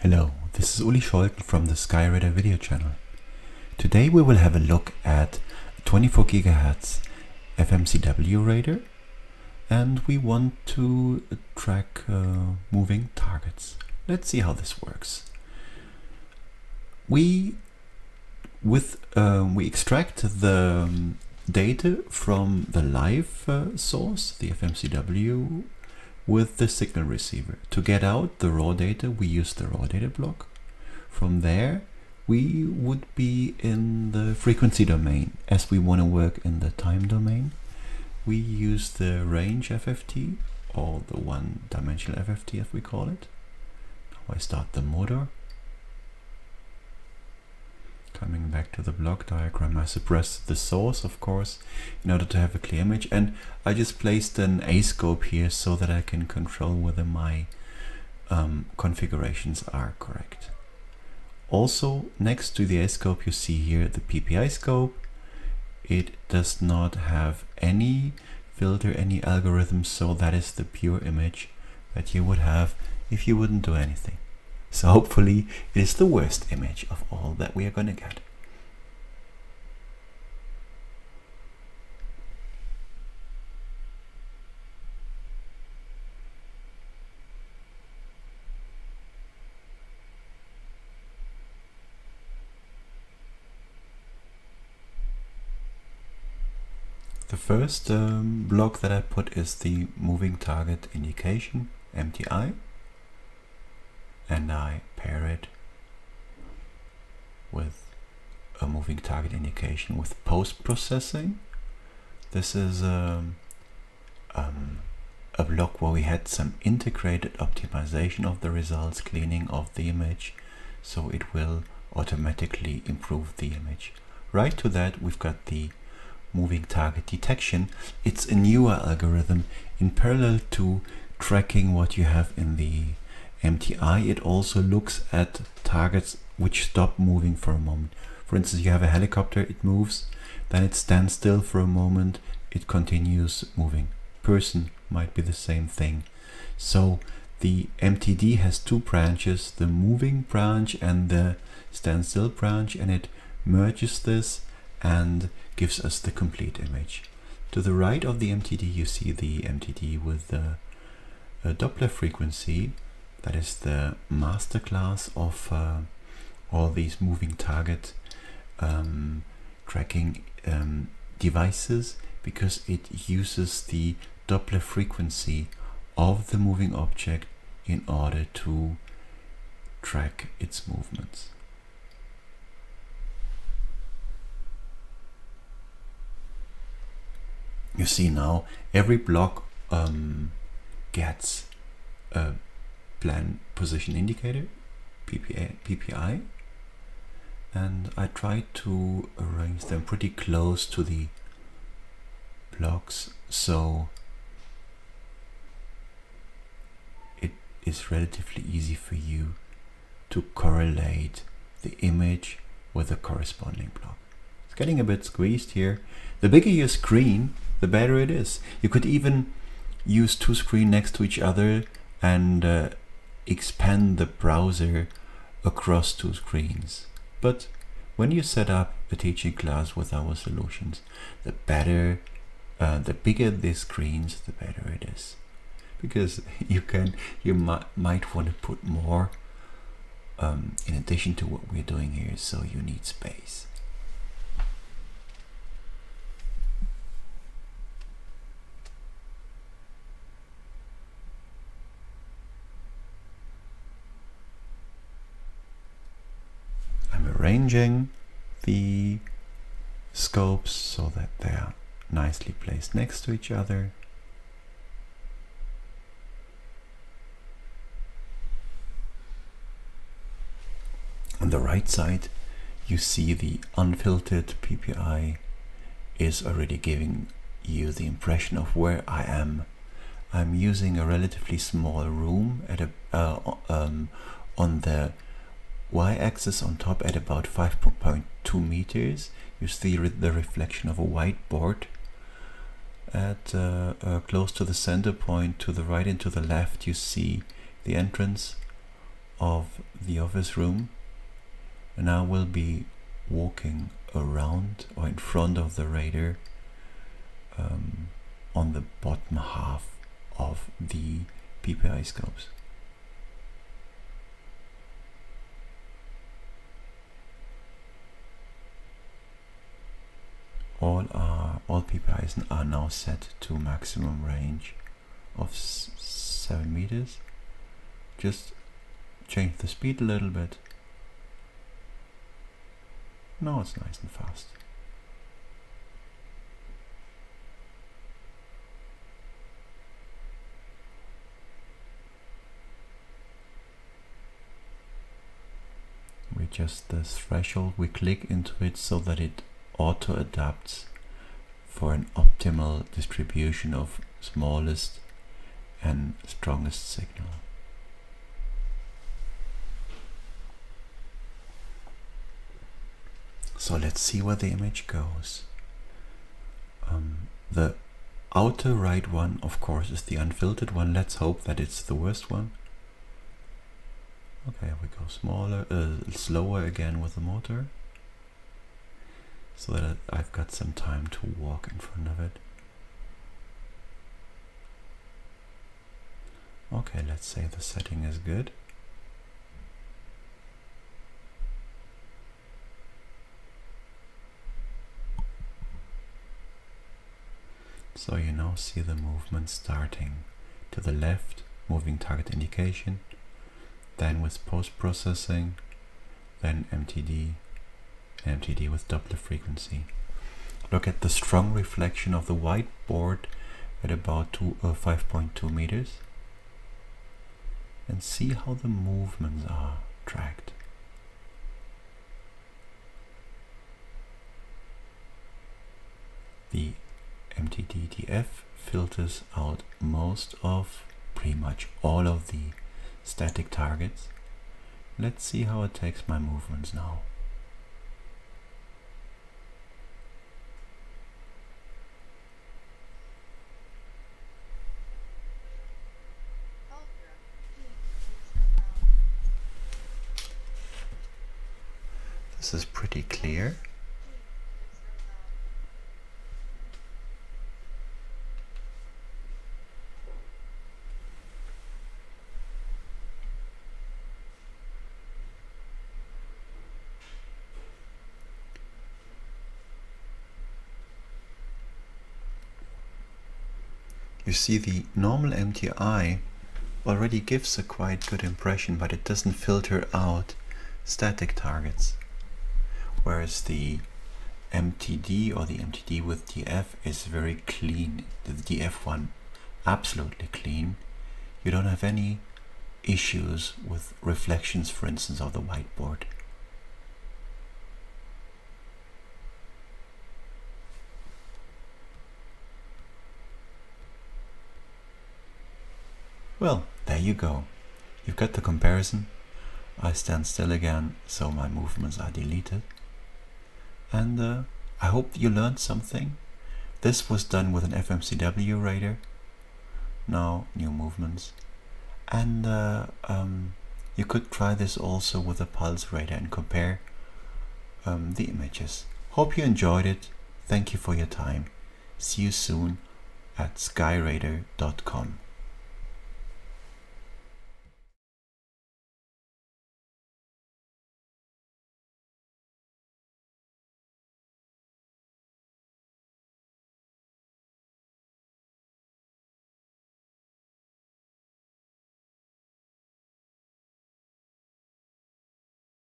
Hello, this is Uli Scholten from the SkyRadar video channel. Today we will have a look at 24 GHz FMCW radar, and we want to track moving targets. Let's see how this works. We extract the data from the live source, the FMCW, with the signal receiver. To get out the raw data, we use the raw data block. From there, we would be in the frequency domain. As we want to work in the time domain, we use the range FFT, or the one-dimensional FFT as we call it. Now I start the motor. Coming back to the block diagram, I suppress the source, of course, in order to have a clear image, and I just placed an A-scope here so that I can control whether my configurations are correct. Also, next to the A-scope, you see here the PPI scope. It does not have any filter, any algorithm, so that is the pure image that you would have if you wouldn't do anything. So hopefully it is the worst image of all that we are going to get. The first block that I put is the moving target indication, MTI. And I pair it with a moving target indication with post-processing. This is a block where we had some integrated optimization of the results, cleaning of the image, so it will automatically improve the image. Right to that, we've got the moving target detection. It's a newer algorithm in parallel to tracking what you have in the MTI. It also looks at targets which stop moving for a moment. For instance, you have a helicopter, it moves, then it stands still for a moment, it continues moving. Person might be the same thing. So the MTD has two branches, the moving branch and the standstill branch, and it merges this and gives us the complete image. To the right of the MTD, you see the MTD with the Doppler frequency. That is the masterclass of all these moving target tracking devices, because it uses the Doppler frequency of the moving object in order to track its movements. You see now every block gets a plan position indicator, PPI, and I try to arrange them pretty close to the blocks so it is relatively easy for you to correlate the image with the corresponding block. It's getting a bit squeezed here. The bigger your screen, the better it is. You could even use two screens next to each other and expand the browser across two screens. But when you set up a teaching class with our solutions, the bigger the screens, the better it is, because you might want to put more in addition to what we're doing here, so you need space. Arranging the scopes so that they are nicely placed next to each other. On the right side, you see the unfiltered PPI is already giving you the impression of where I am. I'm using a relatively small room at on the y-axis on top at about 5.2 meters. You see the reflection of a whiteboard at close to the center point. To the right and to the left you see the entrance of the office room, and I will be walking around or in front of the radar on the bottom half of the PPI scopes. All PPIs are now set to maximum range of 7 meters. Just change the speed a little bit. Now it's nice and fast. We adjust the threshold, we click into it so that it auto adapts for an optimal distribution of smallest and strongest signal. So let's see where the image goes. The outer right one, of course, is the unfiltered one. Let's hope that it's the worst one. Okay, we go slower again with the motor, so that I've got some time to walk in front of it. Okay, let's say the setting is good. So you now see the movement starting to the left, moving target indication, then with post-processing, then MTD with Doppler frequency. Look at the strong reflection of the whiteboard at about 5.2 meters and see how the movements are tracked. The MTD-DF filters out pretty much all of the static targets. Let's see how it takes my movements now. This is pretty clear. You see, the normal MTI already gives a quite good impression, but it doesn't filter out static targets. Whereas the MTD or the MTD with DF is very clean. The DF one absolutely clean. You don't have any issues with reflections, for instance, of the whiteboard. Well, there you go. You've got the comparison. I stand still again, so my movements are deleted. And I hope you learned something. This was done with an FMCW radar. Now, new movements. And you could try this also with a pulse radar and compare the images. Hope you enjoyed it. Thank you for your time. See you soon at SkyRadar.com.